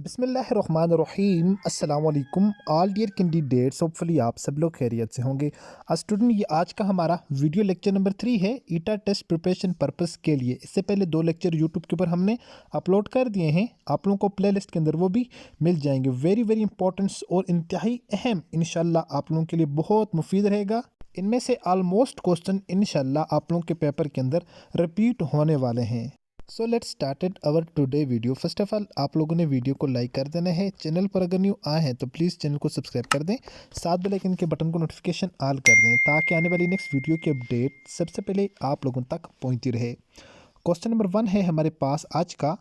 बिस्मिल्लाहिर्रहमानिर्रहीम अस्सलाम वालेकुम ऑल डियर कैंडिडेट्स। होपफुली आप सब लोग खैरियत से होंगे। स्टूडेंट, ये आज का हमारा वीडियो लेक्चर नंबर 3 है ईटा टेस्ट प्रिपरेशन पर्पस के लिए। इससे पहले 2 लेक्चर यूट्यूब के ऊपर हमने अपलोड कर दिए हैं, आप लोगों को प्लेलिस्ट के अंदर वो भी मिल जाएंगे। वेरी वेरी इंपॉर्टेंट और इंतहाई अहम, इंशाल्लाह आप लोगों के लिए बहुत मुफीद रहेगा। इनमें से ऑलमोस्ट क्वेश्चन इंशाल्लाह आप लोगों के पेपर के अंदर रिपीट होने वाले हैं। So let's started our today video. First of all आप लोगों ने वीडियो को लाइक कर देना है। चैनल पर अगर न्यू आए हैं तो प्लीज़ चैनल को सब्सक्राइब कर दें, साथ बेल आइकन के बटन को नोटिफिकेशन ऑल कर दें ताकि आने वाली नेक्स्ट वीडियो की अपडेट सबसे पहले आप लोगों तक पहुंचती रहे। क्वेश्चन नंबर 1 है हमारे पास आज का।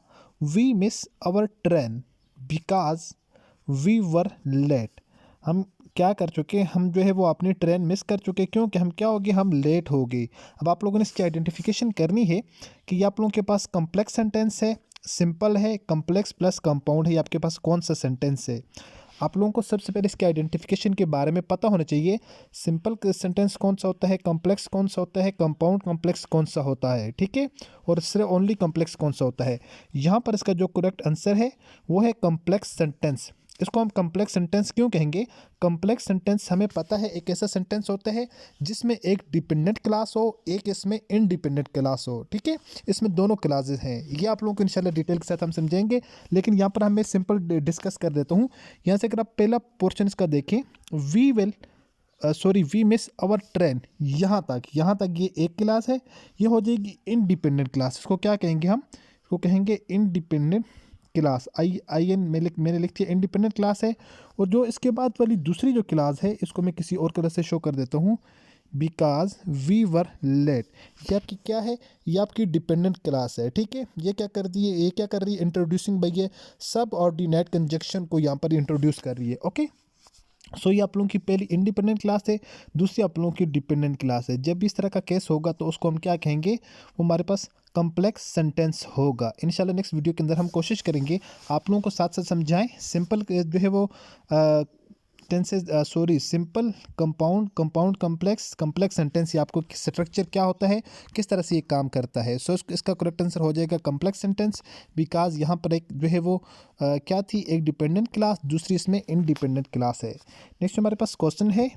We miss our train because we were late. हम क्या कर चुके, हम जो है वो अपनी ट्रेन मिस कर चुके क्योंकि हम क्या हो गए, हम लेट हो गए। अब आप लोगों ने इसकी आइडेंटिफिकेशन करनी है कि ये आप लोगों के पास कॉम्प्लेक्स सेंटेंस है, सिंपल है, कॉम्प्लेक्स प्लस कंपाउंड है, ये आपके पास कौन सा सेंटेंस है। आप लोगों को सबसे पहले इसके आइडेंटिफिकेशन के बारे में पता होना चाहिए। सिंपल सेंटेंस कौन सा होता है, कॉम्प्लेक्स कौन सा होता है, कंपाउंड कॉम्प्लेक्स कौन सा होता है, ठीक है, और सिर्फ ओनली कॉम्प्लेक्स कौन सा होता है। यहाँ पर इसका जो करेक्ट आंसर है वो है कॉम्प्लेक्स सेंटेंस। इसको हम कॉम्प्लेक्स सेंटेंस क्यों कहेंगे? कॉम्प्लेक्स सेंटेंस हमें पता है एक ऐसा सेंटेंस होता है जिसमें एक डिपेंडेंट क्लास हो, एक इसमें इंडिपेंडेंट क्लास हो, ठीक है। इसमें दोनों क्लासेस हैं, ये आप लोगों को इंशाल्लाह डिटेल के साथ हम समझेंगे, लेकिन यहाँ पर हमें सिंपल डिस्कस कर देता हूँ। यहाँ से अगर आप पहला पोर्शन इसका देखें, वी मिस आवर ट्रेन, यहाँ तक ये एक क्लास है, ये हो जाएगी इंडिपेंडेंट क्लास। इसको क्या कहेंगे हम? इसको कहेंगे इंडिपेंडेंट क्लास। मैंने लिख दिया इंडिपेंडेंट क्लास है। और जो इसके बाद वाली दूसरी जो क्लास है इसको मैं किसी और कलर से शो कर देता हूँ, बिकॉज वी वर लेट। ये आपकी क्या है? ये आपकी डिपेंडेंट क्लास है, ठीक है। ये क्या कर रही है, ये क्या कर रही है? इंट्रोड्यूसिंग बाय ये सब ऑर्डिनेट कंजक्शन को यहाँ पर इंट्रोड्यूस कर रही है, ओके। सो ये आप लोगों की पहली इंडिपेंडेंट क्लास है, दूसरी आप लोगों की डिपेंडेंट क्लास है। जब भी इस तरह का केस होगा तो उसको हम क्या कहेंगे? वो हमारे पास कॉम्प्लेक्स सेंटेंस होगा। इंशाल्लाह नेक्स्ट वीडियो के अंदर हम कोशिश करेंगे आप लोगों को साथ साथ समझाएं। सिंपल जो है वो tenses, simple, compound, compound complex, complex sentence, ये आपको स्ट्रक्चर क्या होता है, किस तरह से ये काम करता है। सो इसका करेक्ट आंसर हो जाएगा कॉम्प्लेक्स सेंटेंस, बिकॉज यहाँ पर एक जो है वो क्या थी, एक डिपेंडेंट क्लास, दूसरी इसमें इंडिपेंडेंट क्लास है। नेक्स्ट हमारे पास क्वेश्चन है,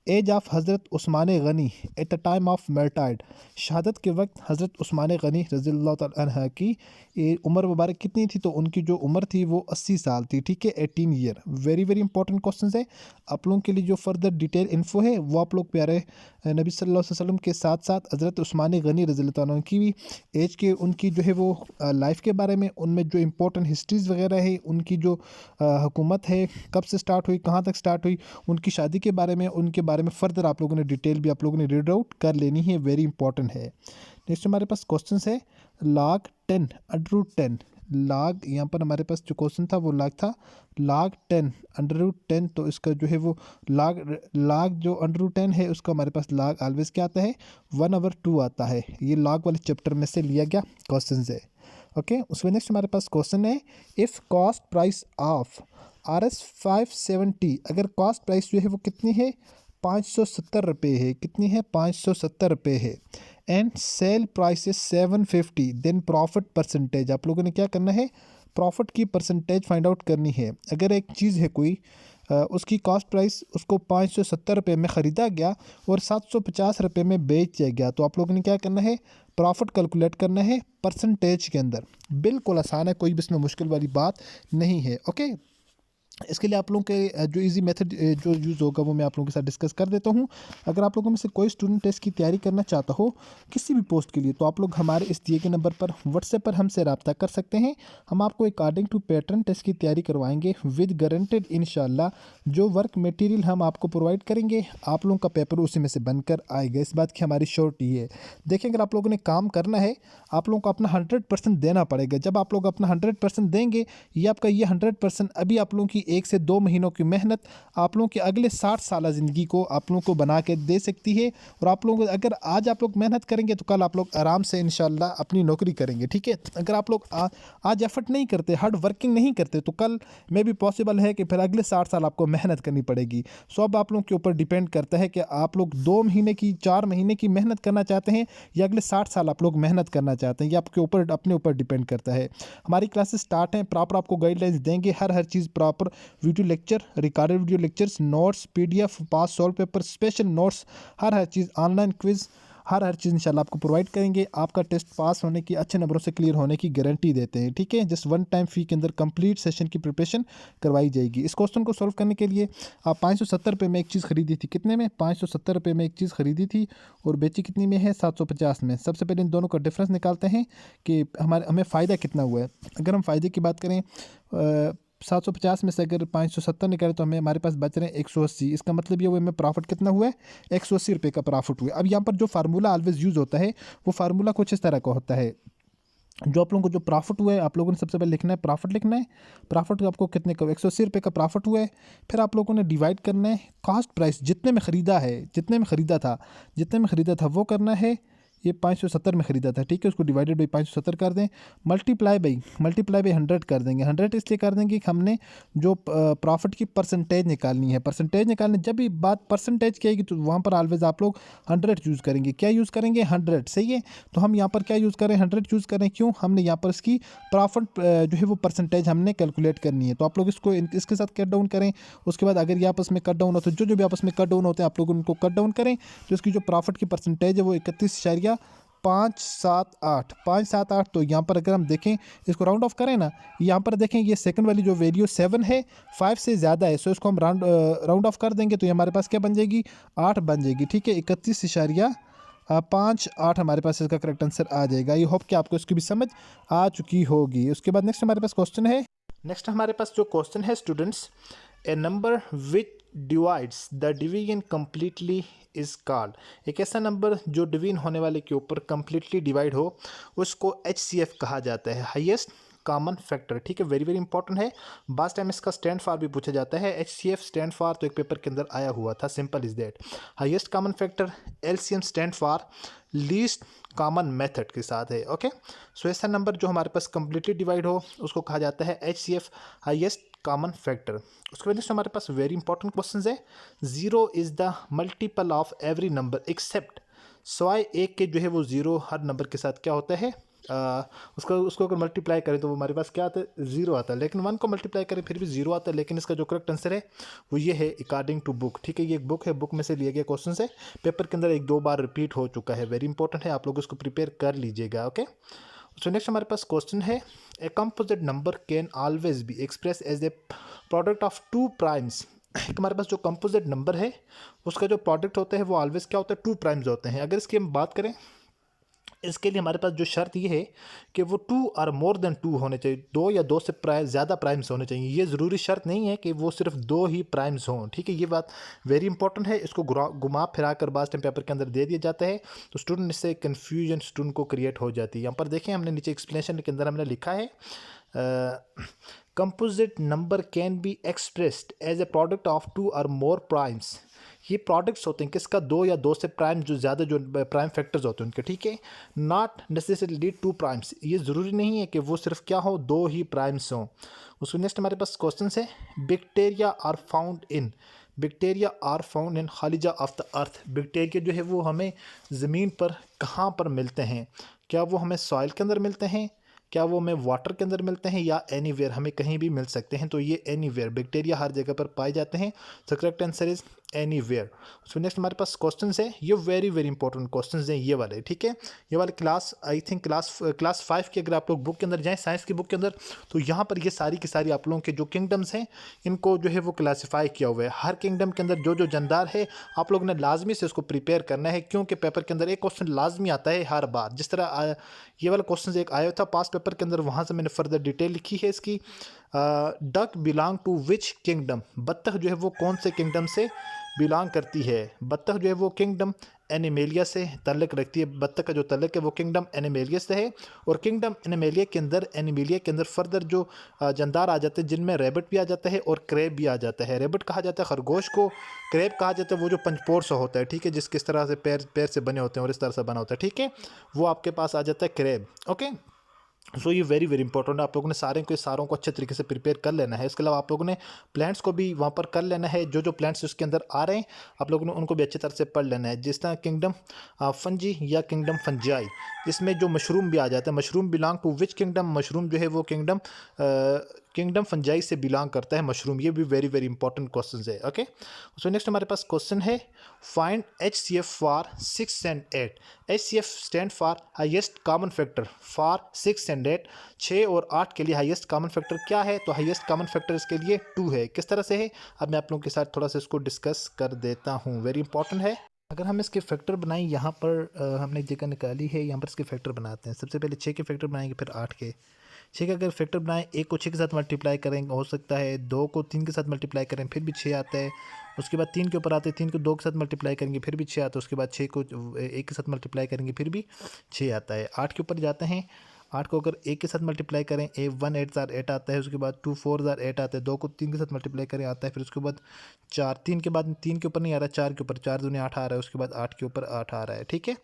age of Hazrat Usman Ghani at the time of martyred. शहादत के वक्त हज़रत उस्मान गनी रज़ियल्लाहु तआला अन्हा की उम्र मुबारक कितनी थी? तो उनकी जो उम्र थी वो 80 साल थी, ठीक है, 18 year. Very very important question है आप लोगों के लिए। जो फर्दर डिटेल इन्फो है वो आप लोग प्यारे नबी सल्लल्लाहु अलैहि वसल्लम के साथ साथ हज़रत उस्मान गनी रज़ियल्लाहु तआला अन्हु की भी एज के, उनकी जो है वो लाइफ के बारे में, उनमें जो इंपॉर्टेंट हिस्ट्रीज़ वगैरह है, उनकी जो हुकूमत है कब से स्टार्ट हुई, कहाँ तक स्टार्ट हुई, उनकी शादी के बारे में, उनके बारे में फर्दर आप लोगों ने डिटेल भी आप लोगों ने रीड आउट कर लेनी है, वेरी इंपॉर्टेंट है। नेक्स्ट हमारे पास क्वेश्चन है log 10 √10। log, यहाँ पर हमारे पास जो क्वेश्चन था वो log 10 √10। तो इसका जो है वो log जो √10 है उसका हमारे पास log ऑलवेज क्या आता है, 1/2 आता है। ये log वाले चैप्टर में से लिया गया क्वेश्चन है, ओके। उसमें नेक्स्ट हमारे पास क्वेश्चन है, if cost price of RS 570, अगर कॉस्ट प्राइस जो है वो कितनी है, 570 रुपये है। कितनी है? 570 रुपये है। एंड सेल प्राइस है 750, देन प्रॉफिट परसेंटेज। आप लोगों ने क्या करना है? प्रॉफिट की परसेंटेज फाइंड आउट करनी है। अगर एक चीज़ है कोई, उसकी कॉस्ट प्राइस, उसको 570 रुपये में ख़रीदा गया और 750 रुपये में बेच दिया गया, तो आप लोगों ने क्या करना है? प्रॉफिट कैलकुलेट करना है परसेंटेज के अंदर। बिल्कुल आसान है, कोई भी इसमें मुश्किल वाली बात नहीं है, ओके। इसके लिए आप लोगों के जो इजी मेथड जो यूज़ होगा वो मैं आप लोगों के साथ डिस्कस कर देता हूँ। अगर आप लोगों में से कोई स्टूडेंट टेस्ट की तैयारी करना चाहता हो किसी भी पोस्ट के लिए, तो आप लोग हमारे इस दिए गए नंबर पर व्हाट्सएप पर हमसे रब्ता कर सकते हैं। हम आपको अकॉर्डिंग टू पैटर्न टेस्ट की तैयारी करवाएंगे विद गारंटेड इंशाल्लाह। जो वर्क मटेरियल हम आपको प्रोवाइड करेंगे आप लोगों का पेपर उसी में से बनकर आएगा, इस बात की हमारी श्योरिटी है। देखिए, अगर आप लोगों ने काम करना है आप लोगों को अपना 100% देना पड़ेगा। जब आप लोग अपना 100% देंगे, ये आपका ये 100% अभी आप लोगों की 1 से 2 महीनों की मेहनत आप लोगों के अगले 60 साल ज़िंदगी को आप लोगों को बना के दे सकती है। और आप लोग अगर आज आप लोग मेहनत करेंगे तो कल आप लोग आराम से इंशाल्लाह अपनी नौकरी करेंगे, ठीक है। अगर आप लोग आज एफर्ट नहीं करते, हार्ड वर्किंग नहीं करते, तो कल में भी पॉसिबल है कि फिर अगले 60 साल आपको मेहनत करनी पड़ेगी। सो अब आप लोगों के ऊपर डिपेंड करता है कि आप लोग 2 महीने की 4 महीने की मेहनत करना चाहते हैं या अगले 60 साल आप लोग मेहनत करना चाहते हैं। ये आपके ऊपर अपने ऊपर डिपेंड करता है। हमारी क्लासेस स्टार्ट हैं, प्रॉपर आपको गाइडलाइंस देंगे, हर चीज़ proper, video lecture, recorded video lectures, notes, PDF, past solve paper, special notes, हर चीज़, ऑनलाइन क्विज़, हर चीज़ इंशाल्लाह आपको प्रोवाइड करेंगे। आपका टेस्ट पास होने की, अच्छे नंबरों से क्लियर होने की गारंटी देते हैं, ठीक है। जस्ट 1 टाइम फ़ी के अंदर कंप्लीट सेशन की प्रिपरेशन करवाई जाएगी। इस क्वेश्चन को सॉल्व करने के लिए आप 570 रुपये में एक चीज़ खरीदी थी, कितने में? 570 रुपये में एक चीज़ खरीदी थी और बेची कितनी में है? 750 में। सबसे पहले इन दोनों का डिफरेंस निकालते हैं कि हमें फ़ायदा कितना हुआ है। अगर हम फ़ायदे की बात करें, 750 में से अगर 570 निकाले तो हमारे पास बच रहे हैं 180। इसका मतलब ये हुआ हमें प्रॉफिट कितना हुआ है? 180 रुपये का प्रॉफिट हुआ है। अब यहाँ पर जो फार्मूला ऑलवेज यूज़ होता है वो फार्मूला कुछ इस तरह का होता है। जो आप लोगों को जो प्रॉफिट हुआ है, आप लोगों ने सबसे पहले लिखना है प्रॉफिट, लिखना है प्रॉफिट आपको कितने का, 180 रुपये का प्रॉफिट हुआ है। फिर आप लोगों ने डिवाइड करना है कॉस्ट प्राइस, जितने में ख़रीदा है, जितने में ख़रीदा था वो करना है। ये 570 में ख़रीदा था, ठीक है, उसको डिवाइडेड बाई 570 कर दें, मल्टीप्लाई बाई 100 कर देंगे। 100 इसलिए कर देंगे कि हमने जो प्रॉफिट की परसेंटेज निकालनी है। परसेंटेज निकालने जब भी बात परसेंटेज की आएगी तो वहाँ पर ऑलवेज आप लोग 100 यूज़ करेंगे। क्या यूज़ करेंगे? 100, सही है। तो हम यहाँ पर क्या यूज़ करें? 100 यूज़ करें। क्यों? हमने यहाँ पर इसकी प्रॉफिट जो है वो परसेंटेज हमने कैलकुलेट करनी है। तो आप लोग इसको इसके साथ कट डाउन करें। उसके बाद अगर ये आपस में कट डाउन होते हैं, जो भी आपस में कट डाउन होते हैं, आप लोग उनको कट डाउन करें। तो इसकी जो प्रॉफिट की परसेंटेज है वो 31.578। तो यहाँ पर अगर हम देखें, इसको राउंड ऑफ करें ना, यहाँ पर देखें ये सेकंड वाली जो वैल्यू 7 है, 5 से ज़्यादा है, सो इसको हम राउंड ऑफ कर देंगे तो ये हमारे पास क्या बन जाएगी? 8 बन जाएगी, ठीक है। 31.58 हमारे पास इसका करेक्ट आंसर आ जाएगा। आई होप कि आपको इसकी भी समझ आ चुकी होगी। उसके बाद नेक्स्ट हमारे पास क्वेश्चन है। नेक्स्ट हमारे पास जो क्वेश्चन है students, A number which divides the division completely is called. एक ऐसा नंबर जो डिवीजन होने वाले के ऊपर कम्प्लीटली डिवाइड हो उसको HCF कहा जाता है, हाईएस्ट कॉमन फैक्टर, ठीक है। वेरी वेरी इंपॉर्टेंट है। बास्ट टाइम इसका स्टैंड फॉर भी पूछा जाता है। HCF स्टैंड फॉर तो एक पेपर के अंदर आया हुआ था, simple is that. Highest common factor, LCM stand for least common method के साथ है, ओके। सो ऐसा नंबर जो हमारे पास कम्प्लीटली डिवाइड हो उसको कहा जाता है HCF, हाईएस्ट कॉमन फैक्टर। उसके वजह से हमारे पास वेरी इंपॉर्टेंट क्वेश्चन है। 0 is the multiple of every number except, सवाए एक के जो है वो 0 हर नंबर के साथ क्या होता है, उसको अगर मल्टीप्लाई करें तो वो हमारे पास क्या आता है? 0 आता है। लेकिन 1 को मल्टीप्लाई करें फिर भी 0 आता है। लेकिन इसका जो करेक्ट आंसर है वो ये है अकॉर्डिंग टू बुक, ठीक है। ये एक बुक है, बुक में से लिया गया क्वेश्चन है, पेपर के अंदर 1-2 बार रिपीट हो चुका है। वेरी इंपॉर्टेंट है, आप लोग इसको प्रिपेयर कर लीजिएगा, ओके। सो नेक्स्ट हमारे पास क्वेश्चन है, a composite number can always be express as a product of 2 primes. एक हमारे पास जो कंपोजिट नंबर है उसका जो प्रोडक्ट होता है वो ऑलवेज क्या होता है? 2 प्राइम्स होते हैं। अगर इसकी हम बात करें, इसके लिए हमारे पास जो शर्त ये है कि वो 2 और मोर देन 2 होने चाहिए, 2 या 2 से ज़्यादा प्राइम्स होने चाहिए। ये ज़रूरी शर्त नहीं है कि वो सिर्फ 2 ही प्राइम्स हों, ठीक है। ये बात वेरी इंपॉर्टेंट है। इसको घुमा फिरा कर बास्ट टाइम पेपर के अंदर दे दिया जाता है तो स्टूडेंट इससे कन्फ्यूजन स्टूडेंट को क्रिएट हो जाती है। यहाँ पर देखें, हमने नीचे एक्सप्लेनेशन के अंदर हमने लिखा है, composite number can be expressed as a product of 2 or more primes. ये प्रोडक्ट्स होते हैं किसका? 2 या 2 से प्राइम, जो ज़्यादा जो प्राइम फैक्टर्स होते हैं उनके, ठीक है। नॉट नेसेसरीली 2 प्राइम्स, ये ज़रूरी नहीं है कि वो सिर्फ क्या हो, 2 ही प्राइम्स हों। उसमें नेक्स्ट हमारे पास क्वेश्चन है, बैक्टीरिया आर फाउंड इन खालिजा ऑफ द अर्थ। बैक्टीरिया जो है वो हमें ज़मीन पर कहाँ पर मिलते हैं? क्या वो हमें सॉइल के अंदर मिलते हैं, क्या वो हमें वाटर के अंदर मिलते हैं, या एनीवेयर, हमें कहीं भी मिल सकते हैं? तो ये एनीवेयर, बैक्टीरिया हर जगह पर पाए जाते हैं। तो correct answer is anywhere. So next हमारे पास क्वेश्चन है, ये वेरी वेरी इंपॉर्टेंट क्वेश्चन हैं ये वाले, ठीक है। ये वाले क्लास, आई थिंक क्लास 5 की अगर आप लोग बुक के अंदर जाएँ, साइंस की बुक के अंदर, तो यहाँ पर ये सारी की सारी आप लोगों के जो किंगडम्स हैं इनको जो है वो क्लासीफाई किया हुआ है। हर किंगडम के अंदर जो जो जानदार है आप लोग ने लाजमी से उसको प्रिपेयर करना है, क्योंकि पेपर के अंदर एक क्वेश्चन लाजमी आता है हर बार। जिस तरह ये वाला क्वेश्चन एक आया था पास्ट पेपर के अंदर, वहाँ से मैंने फर्दर डिटेल लिखी है इसकी। Duck belong to which kingdom, बत्तख जो है वो कौन से किंगडम से बिलोंग करती है? बत्तख जो है वो किंगडम एनिमेलिया से ताल्लुक़ रखती है। बत्तख का जो ताल्लुक़ है वो किंगडम एनिमेलिया से है। और किंगडम एनिमेलिया के अंदर फर्दर जो जानदार आ जाते हैं, जिनमें रैबिट भी आ जाता है और क्रैब भी आ जाता है। रैबिट कहा जाता है खरगोश को, क्रैब कहा जाता है वो जो पंचपोर सा होता है, ठीक है, जिस किस तरह से पैर से बने होते हैं और इस तरह से बना होता है, ठीक है, वो आपके पास आ जाता है क्रैब। ओके, सो ये वेरी वेरी इंपॉर्टेंट है। आप लोगों ने सारों को अच्छे तरीके से प्रिपेयर कर लेना है। इसके अलावा आप लोगों ने प्लांट्स को भी वहाँ पर कर लेना है। जो प्लांट्स उसके अंदर आ रहे हैं आप लोगों ने उनको भी अच्छी तरह से पढ़ लेना है। जिस तरह किंगडम फंजी या किंगडम फंजाई, इसमें जो मशरूम भी आ जाता है, mushroom belong to which kingdom, mushroom जो है वो किंगडम फंजाई से बिलोंग करता है मशरूम। ये भी वेरी वेरी इंपॉर्टेंट क्वेश्चन है। ओके, सो नेक्स्ट हमारे पास क्वेश्चन है find HCF for 6 and 8। HCF stand for highest common factor for 6 and 8। 6 और 8 के लिए हाईएस्ट कॉमन फैक्टर क्या है? तो हाईएस्ट कॉमन फैक्टर इसके लिए 2 है। किस तरह से है अब मैं आप लोगों के साथ थोड़ा सा इसको डिस्कस कर देता हूँ, वेरी इंपॉर्टेंट है। अगर हम इसके फैक्टर बनाएं, यहाँ पर हमने एक जगह निकाली है, यहाँ पर इसके फैक्टर बनाते हैं। सबसे पहले 6 के फैक्टर बनाएंगे, फिर 8 के। 6 का अगर फैक्टर बनाएं, 1 को 6 के साथ मल्टीप्लाई करेंगे, हो सकता है 2 को 3 के साथ मल्टीप्लाई करें फिर भी 6 आता है। उसके बाद 3 के ऊपर आते हैं, 3 को 2 के साथ मल्टीप्लाई करेंगे फिर भी 6 आता है। उसके बाद 6 को 1 के साथ मल्टीप्लाई करेंगे फिर भी 6 आता है। 8 के ऊपर जाते हैं, 8 को अगर 1 के साथ मल्टीप्लाई करें 1 8 8 आता है। उसके बाद 2 4 8 आता है। 2 को 3 के साथ मल्टीप्लाई करें आता है। फिर उसके बाद 4, 3 के बाद 3 के ऊपर नहीं आ रहा, 4 के ऊपर, 4 दूनी 8 आ रहा है। उसके बाद 8 के ऊपर 8 आ रहा है, ठीक है।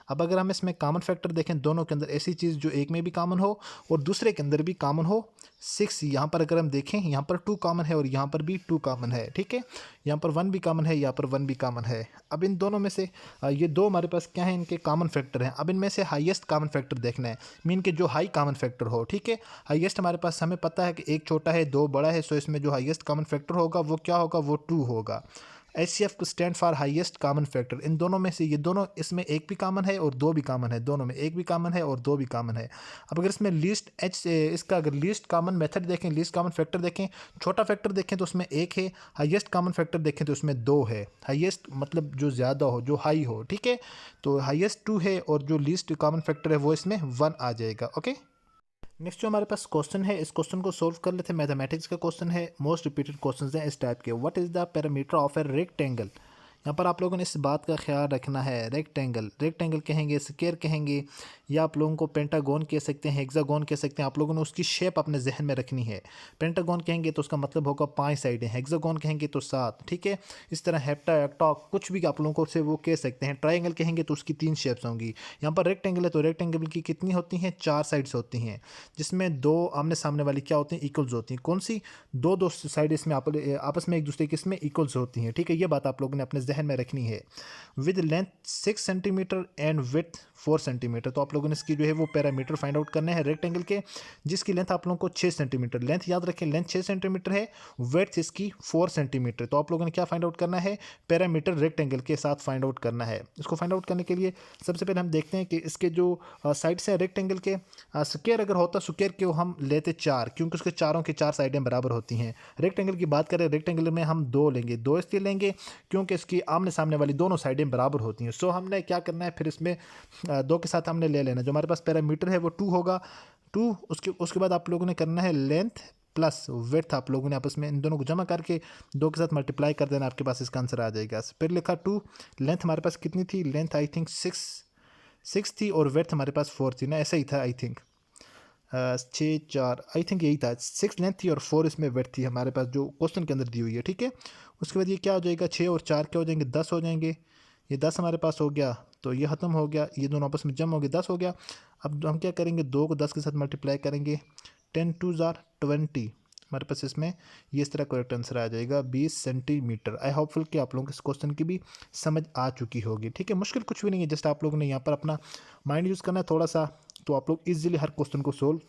अब अगर हम इसमें कॉमन फैक्टर देखें, दोनों के अंदर ऐसी चीज़ जो एक में भी कॉमन हो और दूसरे के अंदर भी कॉमन हो। 6 यहाँ पर अगर हम देखें, यहाँ पर 2 कॉमन है और यहाँ पर भी 2 कॉमन है, ठीक है। यहाँ पर 1 भी कॉमन है, यहाँ पर 1 भी कॉमन है। अब इन दोनों में से ये दो हमारे पास क्या है, इनके कॉमन फैक्टर हैं। अब इनमें से हाईएस्ट कॉमन फैक्टर देखना है, मीन के जो हाई कॉमन फैक्टर हो, ठीक है। हाईएस्ट हमारे पास हमें पता है कि 1 छोटा है 2 बड़ा है, सो इसमें जो हाईएस्ट कॉमन फैक्टर होगा वो क्या होगा, वो 2 होगा। HCF को stand for highest common factor. इन दोनों में से ये दोनों, इसमें 1 भी कॉमन है और 2 भी कॉमन है, दोनों में 1 भी कॉमन है और 2 भी कॉमन है। अब अगर इसमें इसका अगर लीस्ट कॉमन मेथड देखें, लीस्ट कॉमन फैक्टर देखें, छोटा फैक्टर देखें तो उसमें 1 है, हाईएस्ट कॉमन फैक्टर देखें तो उसमें 2 है। हाईएस्ट मतलब जो ज़्यादा हो, जो हाई हो, ठीक है। तो हाईएस्ट 2 है और जो लीस्ट कॉमन फैक्टर है वो इसमें 1 आ जाएगा। ओके, नेक्स्ट जो हमारे पास क्वेश्चन है, इस क्वेश्चन को सोल्व कर लेते हैं। मैथमेटिक्स का क्वेश्चन है, मोस्ट रिपीटेड क्वेश्चन हैं इस टाइप के। What is the parameter of a rectangle. यहाँ पर आप लोगों ने इस बात का ख्याल रखना है। रेक्टेंगल कहेंगे, स्क्वायर कहेंगे, या आप लोगों को पेंटागोन कह सकते हैं, हेक्सागोन कह सकते हैं। आप लोगों ने उसकी शेप अपने जहन में रखनी है। पेंटागोन कहेंगे तो उसका मतलब होगा 5 साइडें, हेक्सागोन कहेंगे तो 7, ठीक है। इस तरह हेप्टा, हेक्टॉक, कुछ भी आप लोगों को से वो कह सकते हैं। ट्राइंगल कहेंगे तो उसकी 3 शेप्स होंगी। यहाँ पर रेक्टेंगल है तो रेक्टेंगल की कितनी होती हैं, 4 साइड्स होती हैं, जिसमें 2 आमने सामने वाली क्या होती हैं, इक्वल्स होती हैं। कौन सी? दो साइड इसमें आपस में एक दूसरे के इसमें इक्वल्स होती हैं, ठीक है। ये बात आप लोगों ने अपने जहन में रखनी है। With length 6 centimetre and width 4 centimetre. तो आप लोगों ने इसकी जो है वो पैरामीटर फाइंड आउट करने हैं रेक्टेंगल के, जिसकी लेंथ आप लोगों को 6 सेंटीमीटर, लेंथ याद रखें, लेंथ 6 सेंटीमीटर है, विड्थ इसकी 4 सेंटीमीटर। तो आप लोगों ने क्या फाइंड आउट करना है, पैरामीटर रेक्टेंगल के साथ फाइंड आउट करना है। इसको फाइंड आउट करने के लिए सबसे पहले हम देखते हैं कि इसके जो साइड्स हैं रेक्टेंगल के, स्क्वायर अगर होता, स्क्वायर के हम लेते 4, क्योंकि उसके चारों की 4 साइडें बराबर होती हैं। रेक्टेंगल की बात करें, रेक्टेंगल में हम 2 लेंगे, 2 इसलिए लेंगे क्योंकि इसकी आमने सामने वाली दोनों साइडें बराबर होती हैं। सो हमने क्या करना है, फिर इसमें 2 के साथ हमने ले लेना। जो हमारे पास पैरामीटर है वो 2 होगा, 2। उसके बाद आप लोगों ने करना है लेंथ प्लस विड्थ, आप लोगों ने आपस में इन दोनों को जमा करके 2 के साथ मल्टीप्लाई कर देना, आपके पास इसका आंसर आ जाएगा। फिर लिखा 2, लेंथ हमारे पास कितनी थी, लेंथ आई थिंक 6 थी और विड्थ हमारे पास 4 थी ना, ऐसा ही था आई थिंक, 6 4 आई थिंक यही था। 6 लेंथ थी और 4 इसमें विड्थ थी हमारे पास, जो क्वेश्चन के अंदर दी हुई है, ठीक है। उसके बाद ये क्या हो जाएगा, 6 और 4 क्या हो जाएंगे, 10 हो जाएंगे। ये 10 हमारे पास हो गया तो ये ख़त्म हो गया, ये दोनों आपस में जम हो गए, 10 हो गया। अब हम क्या करेंगे, 2 को 10 के साथ मल्टीप्लाई करेंगे, 10 2 20, हमारे पास इसमें ये इस तरह करेक्ट आंसर आ जाएगा 20 सेंटीमीटर। आई होपफुल कि आप लोगों को इस क्वेश्चन की भी समझ आ चुकी होगी, ठीक है। मुश्किल कुछ भी नहीं है, जस्ट आप लोगों ने यहाँ पर अपना माइंड यूज़ करना है थोड़ा सा, तो आप लोग ईजिली हर क्वेश्चन को सोल्व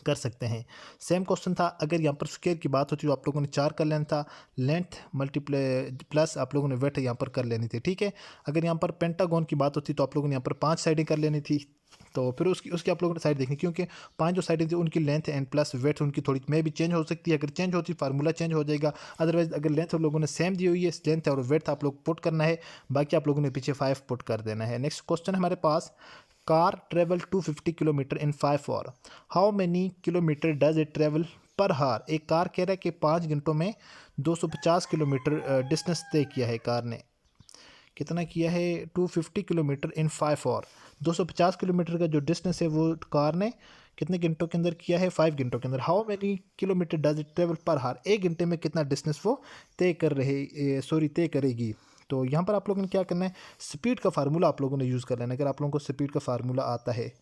कर सकते हैं। सेम क्वेश्चन था, अगर यहाँ पर स्क्वायर की बात होती तो आप लोगों ने 4 कर लेना था, लेंथ मल्टीप्लाई प्लस आप लोगों ने वेट यहाँ पर कर लेनी थी, ठीक है। अगर यहाँ पर पेंटागन की बात होती तो आप लोगों ने यहाँ पर 5 साइडें कर लेनी थी। तो फिर उसकी आप लोगों ने साइड देखनी, क्योंकि 5 जो साइडें थी उनकी लेंथ एंड प्लस वेट उनकी थोड़ी में भी चेंज हो सकती है। अगर चेंज होती फार्मूला चेंज हो जाएगा। अदरवाइज अगर लेंथ आप लोगों ने सेम दी हुई है, लेंथ और वेट आप लोग पुट करना है, बाकी आप लोगों ने पीछे 5 पुट कर देना है। नेक्स्ट क्वेश्चन हमारे पास, car travel 250 kilometre in 5 hour, how many kilometre does it travel per hour. एक कार कह रहा है कि 5 घंटों में 250 किलोमीटर डिस्टेंस तय किया है कार ने। कितना किया है 250 किलोमीटर इन 5 आवर। 250 किलोमीटर का जो डिस्टेंस है वो कार ने कितने घंटों के अंदर किया है 5 घंटों के अंदर। How many kilometre does it travel per हार, 1 घंटे में कितना डिस्टेंस वो तय करेगी। तो यहाँ पर आप लोगों ने क्या करना है, स्पीड का फार्मूला आप लोगों ने यूज़ कर लेना। अगर आप लोगों को स्पीड का फार्मूला आता है,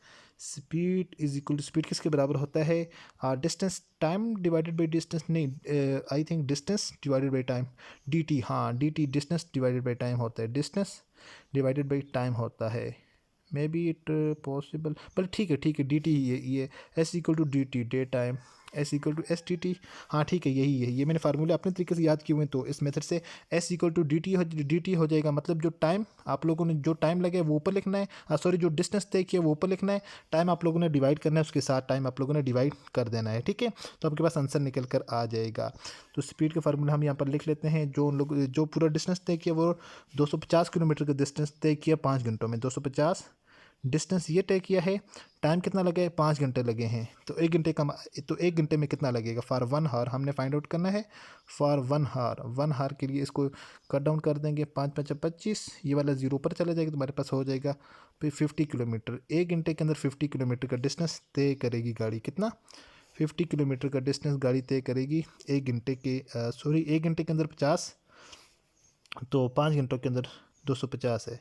speed is equal to, speed किसके बराबर होता है, distance time divided by distance, नहीं I think distance divided by time, dt, हाँ dt distance divided by time होता है, डिस्टेंस डिवाइडेड बाई टाइम होता है। मे बी इट पॉसिबल, पर ठीक है डी टी, ये s equal to d t day time, s equal to s t t, हाँ ठीक है यही है, ये मैंने फार्मूले अपने तरीके से याद किए हुए हैं। तो इस मेथड से s equal to d t हो जाएगा, मतलब जो टाइम आप लोगों ने जो टाइम लगे वो ऊपर लिखना है, सॉरी जो डिस्टेंस तय किया वो ऊपर लिखना है, टाइम आप लोगों ने डिवाइड करना है, उसके साथ टाइम आप लोगों ने डिवाइड कर देना है, ठीक है। तो आपके पास आंसर निकल कर आ जाएगा। तो स्पीड का फार्मूला हम यहाँ पर लिख लेते हैं, जो उन लोग जो पूरा डिस्टेंस तय किया वो 250 किलोमीटर का डिस्टेंस तय किया 5 घंटों में, 250 डिस्टेंस ये तय किया है, टाइम कितना लगे है 5 घंटे लगे हैं। तो 1 घंटे में कितना लगेगा, फॉर 1 हावर हमने फाइंड आउट करना है। फॉर 1 हावर के लिए इसको कट डाउन कर देंगे, 5 5 25, ये वाला जीरो पर चला जाएगा, तुम्हारे पास हो जाएगा फिर 50 किलोमीटर। 1 घंटे के अंदर 50 किलोमीटर का डिस्टेंस तय करेगी गाड़ी, कितना 50 किलोमीटर का डिस्टेंस गाड़ी तय करेगी 1 घंटे के अंदर 50, तो 5 घंटों के अंदर 250 है।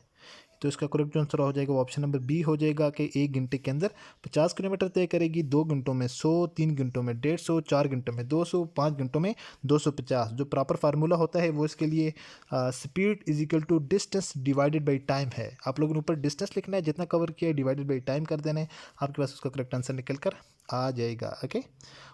तो इसका करेक्ट जो आंसर हो जाएगा वो ऑप्शन नंबर बी हो जाएगा कि 1 घंटे के अंदर 50 किलोमीटर तय करेगी, 2 घंटों में 100, 3 घंटों में 150, 4 घंटों में 200, 5 घंटों में 250। जो प्रॉपर फार्मूला होता है वो इसके लिए speed is equal to distance divided by time है। आप लोगों ने ऊपर डिस्टेंस लिखना है, जितना कवर किया है डिवाइडेड बाई टाइम कर देना है, आपके पास उसका करेक्ट आंसर निकल कर आ जाएगा। ओके,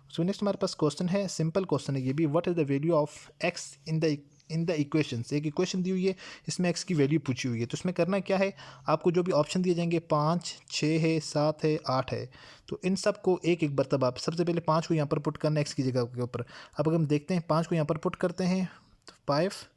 सो नेक्स्ट हमारे पास क्वेश्चन है, सिंपल क्वेश्चन है ये भी, what is the value of x in the equations. एक इक्वेशन दी हुई है, इसमें एक्स की वैल्यू पूछी हुई है। तो इसमें करना क्या है, आपको जो भी ऑप्शन दिए जाएंगे 5, 6 है, 7 है, 8 है, तो इन सब को एक एक बर्तब आप सबसे पहले 5 को यहाँ पर पुट करना है एक्स की जगह के ऊपर। अब अगर हम देखते हैं 5 को यहाँ पर पुट करते हैं तो 5,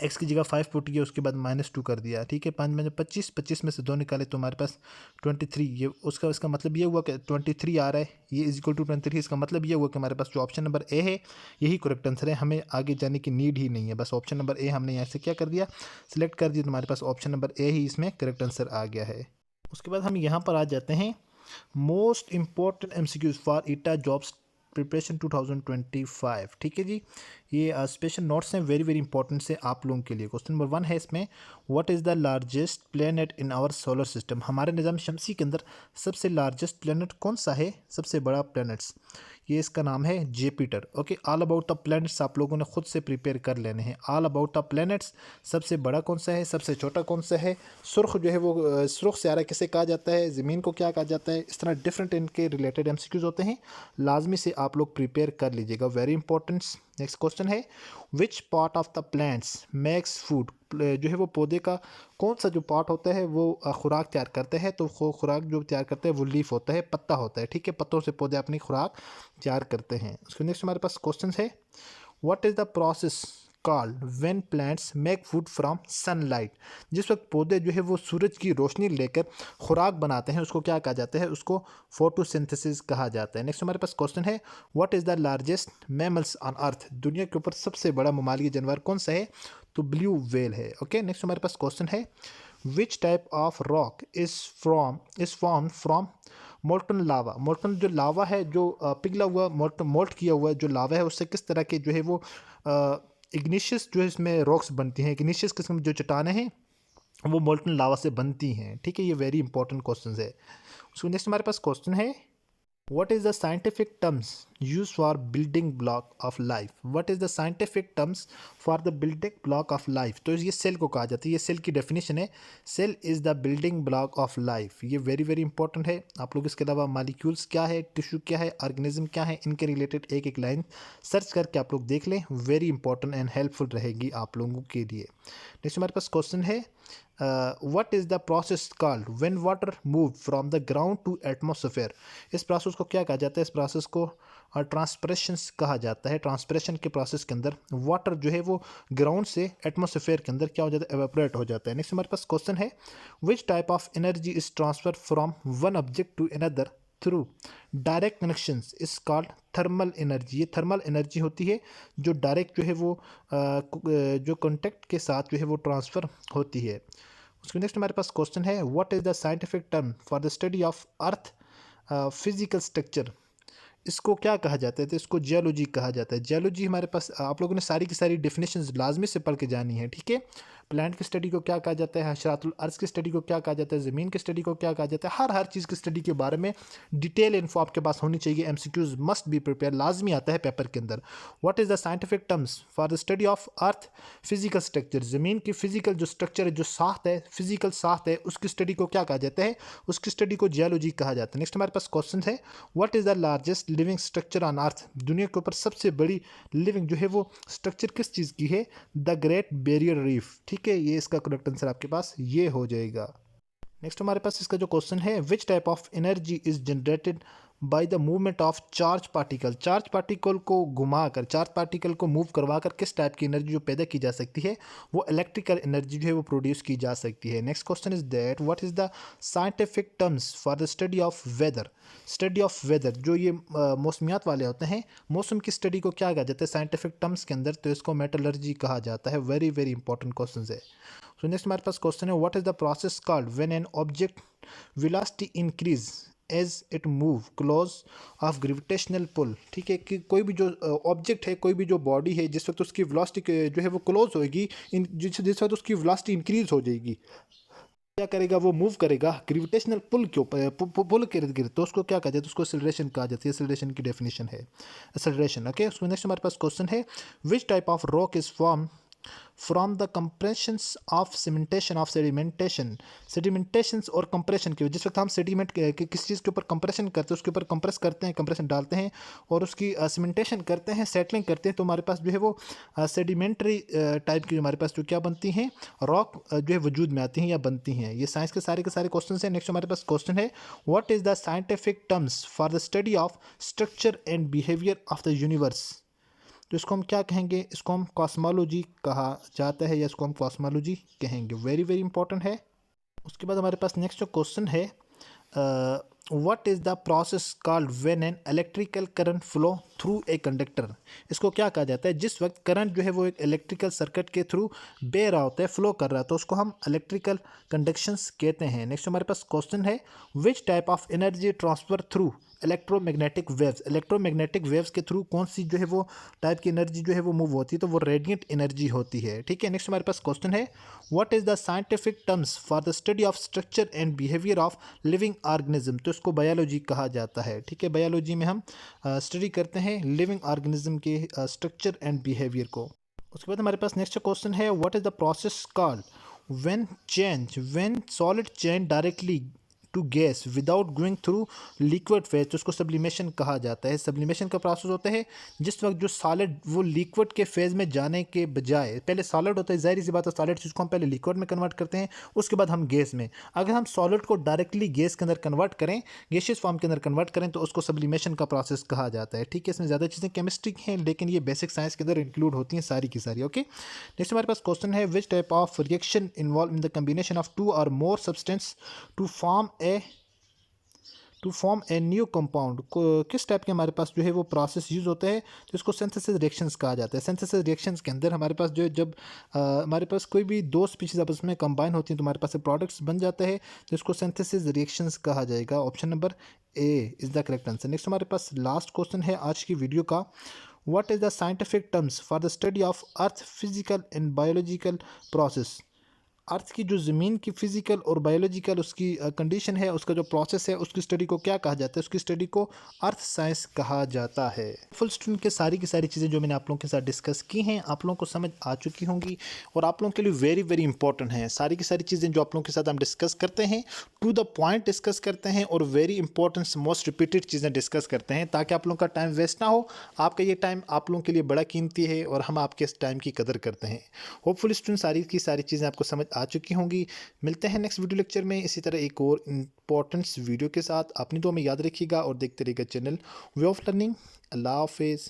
एक्स की जगह 5 पुट किया, उसके बाद -2 कर दिया, ठीक है। 5 में 25, 25 में से 2 निकाले तो हमारे पास 23। ये उसका इसका मतलब ये हुआ कि 23 आ रहा है, ये इज इक्वल टू 23। इसका मतलब ये हुआ कि हमारे पास जो ऑप्शन नंबर ए है यही करेक्ट आंसर है, हमें आगे जाने की नीड ही नहीं है। बस ऑप्शन नंबर ए हमने यहाँ से क्या कर दिया, सिलेक्ट कर दिया, तो हमारे पास ऑप्शन नंबर ए ही इसमें करेक्ट आंसर आ गया है। उसके बाद हम यहाँ पर आ जाते हैं most important MCQs for eta jobs preparation 2025, ठीक है जी। ये स्पेशल नोट्स हैं, वेरी वेरी इंपॉर्टेंट से आप लोगों के लिए। क्वेश्चन नंबर 1 है इसमें, what is the largest planet in our solar system. हमारे निज़ाम शमसी के अंदर सबसे लार्जेस्ट प्लेनेट कौन सा है, सबसे बड़ा प्लेनेट्स, ये इसका नाम है Jupiter. Okay, all about the planets आप लोगों ने खुद से प्रिपेयर कर लेने हैं। ऑल अबाउट द प्लैनेट्स, सबसे बड़ा कौन सा है, सबसे छोटा कौन सा है, सुर्ख जो है वो सुर्ख स्यारा किसे कहा जाता है, ज़मीन को क्या कहा जाता है, इस तरह डिफरेंट इनके रिलेटेड MCQs होते हैं, लाजमी से आप लोग प्रिपेयर कर लीजिएगा, वेरी इंपॉर्टेंट। नेक्स्ट क्वेश्चन है, which part of the plants makes food, जो है वो पौधे का कौन सा जो पार्ट होता है वो खुराक तैयार करते हैं। तो खुराक जो तैयार करते हैं वो लीफ होता है, पत्ता होता है, ठीक है। पत्तों से पौधे अपनी खुराक तैयार करते हैं। उसके नेक्स्ट हमारे पास क्वेश्चन है, what is the process called when plants make food from sunlight. जिस वक्त पौधे जो है वो सूरज की रोशनी लेकर खुराक बनाते हैं उसको क्या कहा जाता है, उसको फोटोसिंथेसिस कहा जाता है। नेक्स्ट हमारे पास क्वेश्चन है, what is the largest mammals on earth. दुनिया के ऊपर सबसे बड़ा ममालिकी जानवर कौन सा है, तो ब्लू व्हेल है। ओके, नेक्स्ट हमारे पास क्वेश्चन है, which type of rock is form from molten lava. Molten जो लावा है, जो पिघला हुआ मोल्ट किया हुआ जो लावा है, उससे किस तरह के जो है वो इग्निशियस जो है इसमें रॉक्स बनती हैं। इग्निशियस किस्म की जो चट्टानें हैं वो मोल्टन लावा से बनती हैं, ठीक है। ये वेरी इंपॉर्टेंट क्वेश्चन है। सो नेक्स्ट हमारे पास क्वेश्चन है, what is the scientific terms used for building block of life। what is the scientific terms for the building block of life। तो ये सेल को कहा जाता है, ये सेल की डेफिनेशन है, cell is the building block of life. ये वेरी वेरी इंपॉर्टेंट है। आप लोग इसके अलावा मालिक्यूल्स क्या है, टिश्यू क्या है, ऑर्गेनिज्म क्या है, इनके रिलेटेड एक एक लाइन सर्च करके आप लोग देख लें, वेरी इंपॉर्टेंट एंड हेल्पफुल रहेगी आप लोगों के लिए। नेक्स्ट हमारे पास क्वेश्चन है, what is the process called when water move from the ground to atmosphere। इस प्रोसेस को क्या कहा जाता है, इस प्रोसेस को ट्रांसपिरेशन कहा जाता है। ट्रांसपिरेशन के प्रोसेस के अंदर वाटर जो है वो ग्राउंड से एटमॉस्फेयर के अंदर क्या हो जाता है, एवेपोरेट हो जाता है। नेक्स्ट हमारे पास क्वेश्चन है, which type of energy is transfer from one object to another through direct connections is called thermal energy. ये थर्मल एनर्जी होती है जो डायरेक्ट जो है वो जो कॉन्टेक्ट के साथ जो है वो ट्रांसफ़र होती है। उसके नेक्स्ट हमारे पास क्वेश्चन है, what is the scientific term for the study of earth physical structure. इसको क्या कहा जाता है? तो इसको जियोलॉजी कहा जाता है। जियोलॉजी हमारे पास आप लोगों ने सारी की सारी डेफिनेशंस लाजमी से पढ़ के जानी है, ठीक है। प्लांट की स्टडी को क्या कहा जाता है, हशरातुल अर्ज़ की स्टडी को क्या कहा जाता है, ज़मीन की स्टडी को क्या कहा जाता है, हर चीज़ की स्टडी के बारे में डिटेल इन्फो आपके पास होनी चाहिए। एमसीक्यूज मस्ट बी प्रिपेयर, लाजमी आता है पेपर के अंदर। What is the scientific terms for the study of earth physical structure. ज़मीन की फिजिकल जो स्ट्रक्चर है, जो साख्त है, फिजिकल साख्त है, उसकी स्टडी को क्या कहा जाता है? उसकी स्टडी को जियोलॉजी कहा जाता है। नेक्स्ट हमारे पास क्वेश्चन है, what is the largest living structure on earth. दुनिया के ऊपर सबसे बड़ी लिविंग जो है वो स्ट्रक्चर किस चीज़ की है? द ग्रेट बैरियर रीफ, ठीक है। ये इसका करेक्ट आंसर आपके पास ये हो जाएगा। नेक्स्ट हमारे पास इसका जो क्वेश्चन है, which type of energy is generated by the movement of charge particle. Charge particle को घुमाकर, चार्ज पार्टिकल को मूव करवाकर किस टाइप की एनर्जी जो पैदा की जा सकती है? वो इलेक्ट्रिकल एनर्जी जो है वो प्रोड्यूस की जा सकती है। Next question is that what is the scientific terms for the study of weather. Study of weather, जो ये मौसमियात वाले होते हैं, मौसम की स्टडी को क्या कहा जाता है साइंटिफिक टर्म्स के अंदर? तो इसको मेटलर्जी कहा जाता है। वेरी वेरी इंपॉर्टेंट क्वेश्चन है। सो नेक्स्ट हमारे पास क्वेश्चन है, what is the process called when an object velocity increase as it move close of gravitational pull. ठीक है, कि कोई भी जो ऑब्जेक्ट है, कोई भी जो बॉडी है, जिस वक्त उसकी वेलोसिटी जो है वो क्लोज होगी, जिस वक्त उसकी वेलोसिटी इंक्रीज हो जाएगी, क्या करेगा? वो मूव करेगा ग्रेविटेशनल पुल के ऊपर, पुल के इर्द गिर्द। तो उसको क्या कहा जाता है? उसको एक्सेलरेशन कहा जाता है। एक्सेलरेशन की डेफिनेशन है एक्सेलरेशन। ओके, उसमें नेक्स्ट हमारे पास क्वेश्चन है, which type of rock is form from the compressions of cementation of sedimentation. Sedimentations और कंप्रेशन की, जिस वक्त हम सेडिमेंट किस चीज़ के ऊपर कंप्रेशन करते हैं, उसके ऊपर कंप्रेस करते हैं, कंप्रेशन डालते हैं और उसकी सीमेंटेशन करते हैं, सेटलिंग करते हैं, तो हमारे पास जो है वो सेडिमेंट्री टाइप की हमारे पास जो क्या बनती हैं, रॉक जो है वजूद में आती हैं या बनती हैं। ये साइंस के सारे क्वेश्चन हैं। नेक्स्ट हमारे पास क्वेश्चन है, what is the scientific terms for the study of structure and behaviour of the universe. तो इसको हम क्या कहेंगे? इसको हम कॉस्मोलॉजी कहा जाता है, या इसको हम कॉस्मोलॉजी कहेंगे। वेरी वेरी इंपॉर्टेंट है। उसके बाद हमारे पास नेक्स्ट जो क्वेश्चन है, what is the process called when an electrical current flow through a conductor. इसको क्या कहा जाता है? जिस वक्त करंट जो है वो एक इलेक्ट्रिकल सर्किट के थ्रू बह रहा होता है, फ्लो कर रहा है, तो उसको हम इलेक्ट्रिकल कंडक्शंस कहते हैं। नेक्स्ट हमारे पास क्वेश्चन है, which type of energy transfer through electromagnetic waves. Electromagnetic waves के थ्रू कौन सी जो है वो टाइप की एनर्जी जो है वो मूव होती है? तो वो रेडिएंट एनर्जी होती है। ठीक है। नेक्स्ट हमारे पास क्वेश्चन है, what is the scientific terms for the study of structure and behaviour of living organism. तो इसको बायोलॉजी कहा जाता है। ठीक है, बायोलॉजी में हम स्टडी करते हैं लिविंग ऑर्गेनिज्म के स्ट्रक्चर एंड बिहेवियर को। उसके बाद हमारे पास नेक्स्ट क्वेश्चन है, what is the process called when solid change directly to gas without going through liquid phase. तो उसको सब्लिमेशन कहा जाता है। सब्लिमेशन का प्रोसेस होता है जिस वक्त जो सॉलिड वो लिक्विड के फेज में जाने के बजाय, पहले सॉलिड होता है, जाहिर सी बात है, सॉलिड चीज़ को हम पहले लिक्विड में कन्वर्ट करते हैं, उसके बाद हम गैस में। अगर हम सॉलिड को डायरेक्टली गैस के अंदर कन्वर्ट करें, गैसियस फॉर्म के अंदर कन्वर्ट करें, तो उसको सब्लिमेशन का प्रोसेस कहा जाता है। ठीक है, इसमें ज़्यादा चीज़ें केमिस्ट्री हैं, लेकिन ये बेसिक साइंस के अंदर इंक्लूड होती हैं सारी की सारी। ओके, नेक्स्ट हमारे पास क्वेश्चन है, which type of reaction involve in the combination of two or more substance to form a new compound. किस टाइप के हमारे पास जो है वो प्रोसेस यूज़ होता है? तो इसको सिंथेसिस रिएक्शंस कहा जाता है। सिंथेसिस रिएक्शंस के अंदर हमारे पास जो है, जब हमारे पास कोई भी दो स्पीशीज आपस में कंबाइन होती हैं, तो हमारे पास प्रोडक्ट्स बन जाते हैं, जिसको सिंथेसिस रिएक्शंस कहा जाएगा। Option number A is the correct answer. Next हमारे पास लास्ट क्वेश्चन है आज की वीडियो का, what is the scientific terms for the study of earth physical and biological process. Earth की जो ज़मीन की फ़िज़िकल और बायोलॉजिकल उसकी कंडीशन है, उसका जो प्रोसेस है, उसकी स्टडी को क्या कहा जाता है? उसकी स्टडी को अर्थ साइंस कहा जाता है। फुल स्टूडेंट के सारी की सारी चीज़ें जो मैंने आप लोगों के साथ डिस्कस की हैं, आप लोगों को समझ आ चुकी होंगी और आप लोगों के लिए वेरी वेरी इंपॉर्टेंट हैं। सारी की सारी चीज़ें जो आप लोगों के साथ हम डिस्कस करते हैं, टू द पॉइंट डिस्कस करते हैं और वेरी इंपॉर्टेंट मोस्ट रिपीटेड चीज़ें डिस्कस करते हैं, ताकि आप लोगों का टाइम वेस्ट ना हो। आपका ये टाइम आप लोगों के लिए बड़ा कीमती है और हम आपके इस टाइम की कदर करते हैं। होपफुल स्टूडेंट सारी की सारी चीज़ें आपको समझ आ चुकी होंगी। मिलते हैं नेक्स्ट वीडियो लेक्चर में इसी तरह एक और इंपॉर्टेंट वीडियो के साथ। अपनी दुआ में याद रखिएगा और देखते रहिएगा चैनल वे ऑफ लर्निंग। अल्लाह हाफिज़।